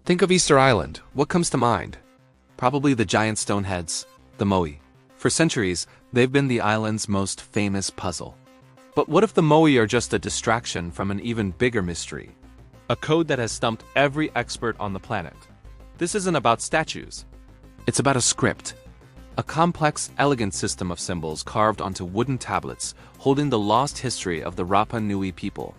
Think of Easter Island. What comes to mind? Probably the giant stone heads, the Moai. For centuries, they've been the island's most famous puzzle. But what if the Moai are just a distraction from an even bigger mystery? A code that has stumped every expert on the planet. This isn't about statues. It's about a script. A complex, elegant system of symbols carved onto wooden tablets, holding the lost history of the Rapa Nui people.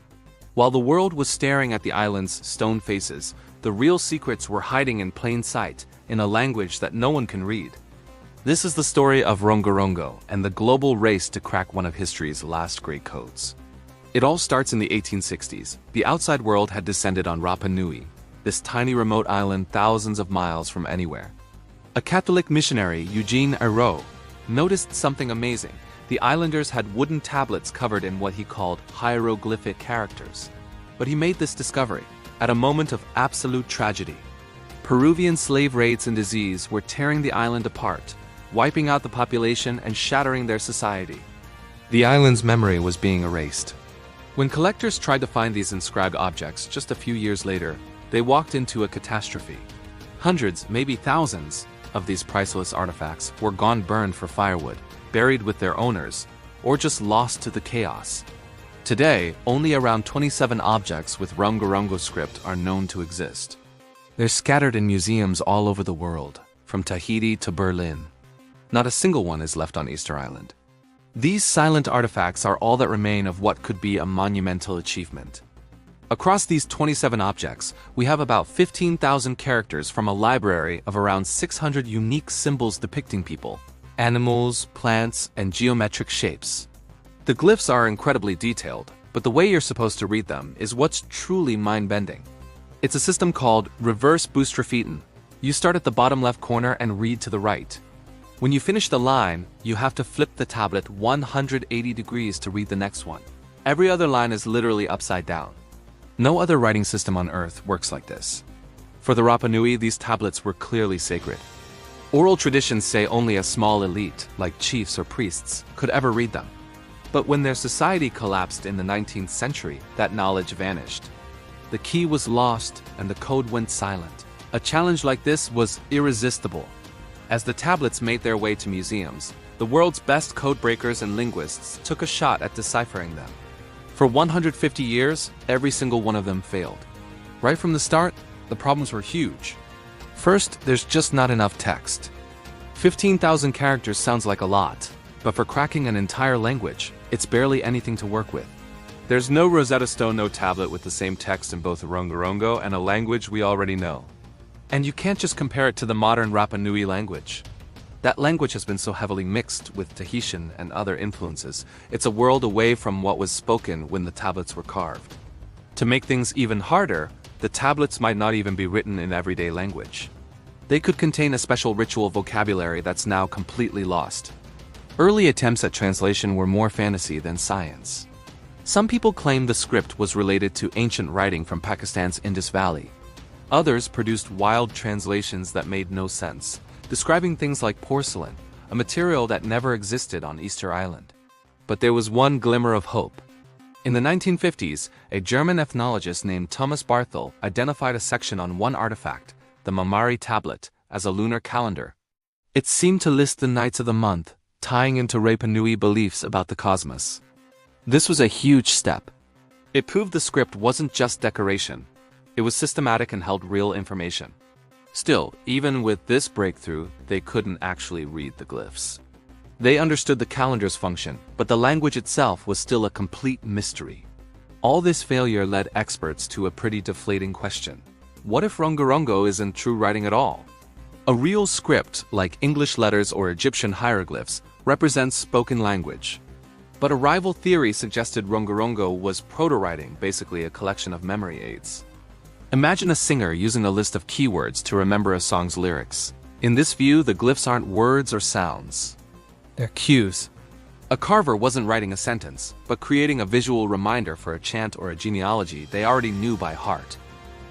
While the world was staring at the island's stone faces, the real secrets were hiding in plain sight, in a language that no one can read. This is the story of Rongorongo and the global race to crack one of history's last great codes. It all starts in the 1860s. The outside world had descended on Rapa Nui, this tiny remote island thousands of miles from anywhere. A Catholic missionary, Eugene Airo, noticed something amazing. The islanders had wooden tablets covered in what he called hieroglyphic characters. But he made this discovery at a moment of absolute tragedy. Peruvian slave raids and disease were tearing the island apart, wiping out the population and shattering their society. The island's memory was being erased. When collectors tried to find these inscribed objects just a few years later, they walked into a catastrophe. Hundreds, maybe thousands, of these priceless artifacts were gone burned for firewood, buried with their owners, or just lost to the chaos. Today, only around 27 objects with Rongorongo script are known to exist. They're scattered in museums all over the world, from Tahiti to Berlin. Not a single one is left on Easter Island. These silent artifacts are all that remain of what could be a monumental achievement. Across these 27 objects, we have about 15,000 characters from a library of around 600 unique symbols depicting people, animals, plants, and geometric shapes. The glyphs are incredibly detailed, but the way you're supposed to read them is what's truly mind-bending. It's a system called reverse boustropheten. You start at the bottom left corner and read to the right. When you finish the line, you have to flip the tablet 180 degrees to read the next one. Every other line is literally upside down. No other writing system on Earth works like this. For the Rapa Nui, these tablets were clearly sacred. Oral traditions say only a small elite, like chiefs or priests, could ever read them. But when their society collapsed in the 19th century, that knowledge vanished. The key was lost and the code went silent. A challenge like this was irresistible. As the tablets made their way to museums, the world's best code breakers and linguists took a shot at deciphering them. For 150 years, every single one of them failed. Right from the start, the problems were huge. First, there's just not enough text. 15,000 characters sounds like a lot, but for cracking an entire language, it's barely anything to work with. There's no Rosetta Stone, no tablet with the same text in both Rongorongo and a language we already know. And you can't just compare it to the modern Rapa Nui language. That language has been so heavily mixed with Tahitian and other influences, it's a world away from what was spoken when the tablets were carved. To make things even harder, the tablets might not even be written in everyday language. They could contain a special ritual vocabulary that's now completely lost. Early attempts at translation were more fantasy than science. Some people claim the script was related to ancient writing from Pakistan's Indus Valley. Others produced wild translations that made no sense, describing things like porcelain, a material that never existed on Easter Island. But there was one glimmer of hope. In the 1950s, a German ethnologist named Thomas Barthel identified a section on one artifact, the Mamari tablet, as a lunar calendar. It seemed to list the nights of the month, tying into Rapa Nui beliefs about the cosmos. This was a huge step. It proved the script wasn't just decoration. It was systematic and held real information. Still, even with this breakthrough, they couldn't actually read the glyphs. They understood the calendar's function, but the language itself was still a complete mystery. All this failure led experts to a pretty deflating question. What if Rongorongo isn't true writing at all? A real script, like English letters or Egyptian hieroglyphs, represents spoken language. But a rival theory suggested Rongorongo was proto-writing, basically a collection of memory aids. Imagine a singer using a list of keywords to remember a song's lyrics. In this view, the glyphs aren't words or sounds. They're cues. A carver wasn't writing a sentence, but creating a visual reminder for a chant or a genealogy they already knew by heart.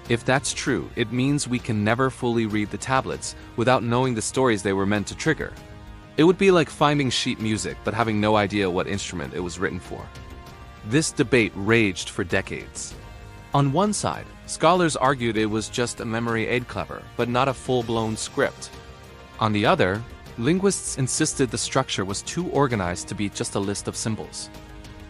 If that's true, it means we can never fully read the tablets without knowing the stories they were meant to trigger. It would be like finding sheet music but having no idea what instrument it was written for. This debate raged for decades. On one side, Scholars argued it was just a memory aid clever, but not a full-blown script. On the other, linguists insisted the structure was too organized to be just a list of symbols.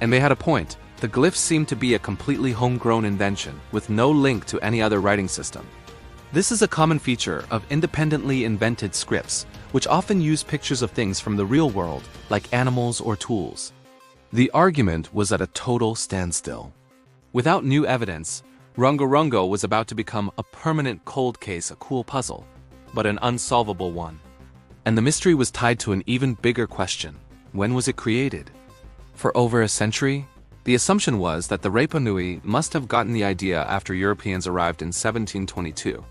And they had a point. The glyphs seemed to be a completely homegrown invention, with no link to any other writing system. This is a common feature of independently invented scripts, which often use pictures of things from the real world, like animals or tools. The argument was at a total standstill. Without new evidence, Rongorongo was about to become a permanent cold case, a cool puzzle, but an unsolvable one. And the mystery was tied to an even bigger question. When was it created? For over a century? The assumption was that the Rapa Nui must have gotten the idea after Europeans arrived in 1722.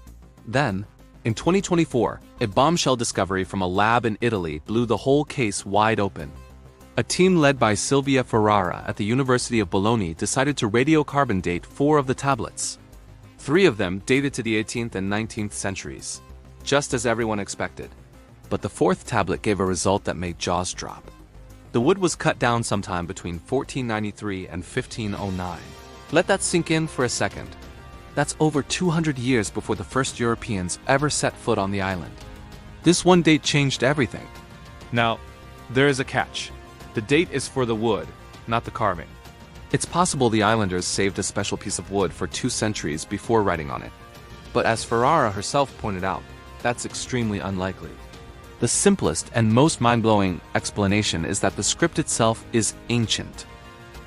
Then, in 2024, a bombshell discovery from a lab in Italy blew the whole case wide open. A team led by Silvia Ferrara at the University of Bologna decided to radiocarbon date 4 of the tablets. 3 of them dated to the 18th and 19th centuries, just as everyone expected. But the 4th tablet gave a result that made jaws drop. The wood was cut down sometime between 1493 and 1509. Let that sink in for a second. That's over 200 years before the first Europeans ever set foot on the island. This one date changed everything. Now, there is a catch. The date is for the wood, not the carving. It's possible the islanders saved a special piece of wood for 2 centuries before writing on it. But as Ferrara herself pointed out, that's extremely unlikely. The simplest and most mind-blowing explanation is that the script itself is ancient.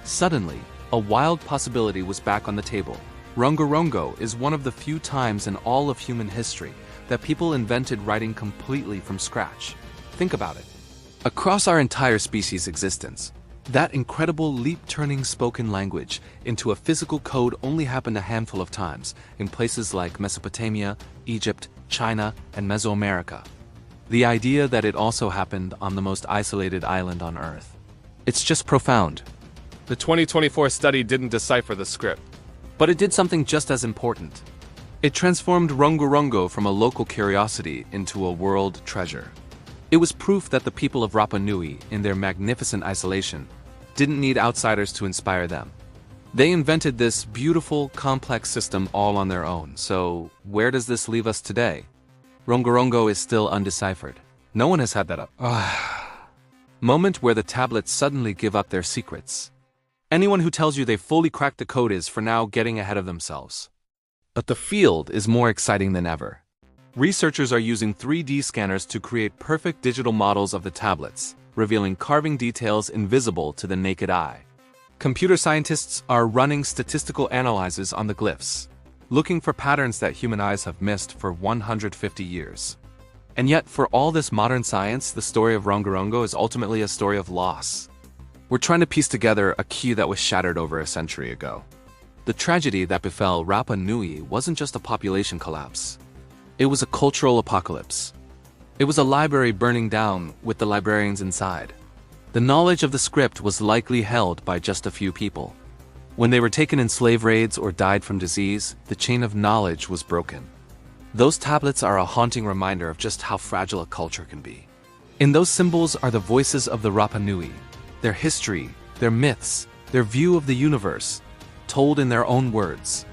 Suddenly, a wild possibility was back on the table. Rongorongo is one of the few times in all of human history that people invented writing completely from scratch. Think about it. Across our entire species' existence, that incredible leap-turning spoken language into a physical code only happened a handful of times in places like Mesopotamia, Egypt, China, and Mesoamerica. The idea that it also happened on the most isolated island on Earth. It's just profound. The 2024 study didn't decipher the script, but it did something just as important. It transformed Rongorongo from a local curiosity into a world treasure. It was proof that the people of Rapa Nui, in their magnificent isolation, didn't need outsiders to inspire them. They invented this beautiful, complex system all on their own. So, where does this leave us today? Rongorongo is still undeciphered. No one has had that up. Moment where the tablets suddenly give up their secrets. Anyone who tells you they fully cracked the code is, for now, getting ahead of themselves. But the field is more exciting than ever. Researchers are using 3D scanners to create perfect digital models of the tablets, revealing carving details invisible to the naked eye. Computer scientists are running statistical analyses on the glyphs, looking for patterns that human eyes have missed for 150 years. And yet, for all this modern science, the story of Rongorongo is ultimately a story of loss. We're trying to piece together a key that was shattered over a century ago. The tragedy that befell Rapa Nui wasn't just a population collapse. It was a cultural apocalypse. It was a library burning down with the librarians inside. The knowledge of the script was likely held by just a few people. When they were taken in slave raids or died from disease, the chain of knowledge was broken. Those tablets are a haunting reminder of just how fragile a culture can be. In those symbols are the voices of the Rapa Nui, their history, their myths, their view of the universe, told in their own words.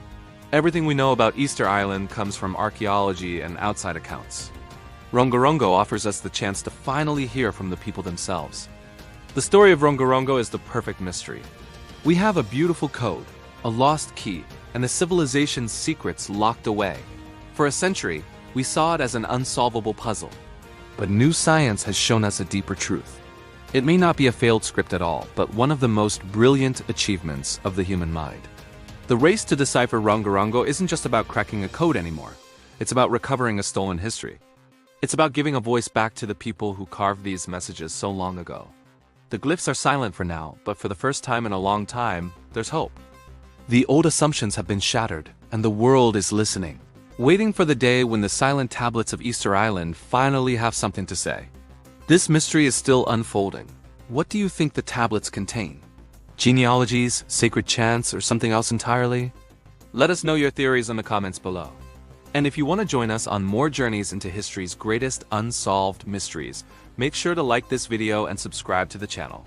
Everything we know about Easter Island comes from archaeology and outside accounts. Rongorongo offers us the chance to finally hear from the people themselves. The story of Rongorongo is the perfect mystery. We have a beautiful code, a lost key, and a civilization's secrets locked away. For a century, we saw it as an unsolvable puzzle. But new science has shown us a deeper truth. It may not be a failed script at all, but one of the most brilliant achievements of the human mind. The race to decipher Rongorongo isn't just about cracking a code anymore. It's about recovering a stolen history. It's about giving a voice back to the people who carved these messages so long ago. The glyphs are silent for now, but for the first time in a long time, there's hope. The old assumptions have been shattered, and the world is listening, waiting for the day when the silent tablets of Easter Island finally have something to say. This mystery is still unfolding. What do you think the tablets contain? Genealogies, sacred chants, or something else entirely? Let us know your theories in the comments below. And if you want to join us on more journeys into history's greatest unsolved mysteries, make sure to like this video and subscribe to the channel.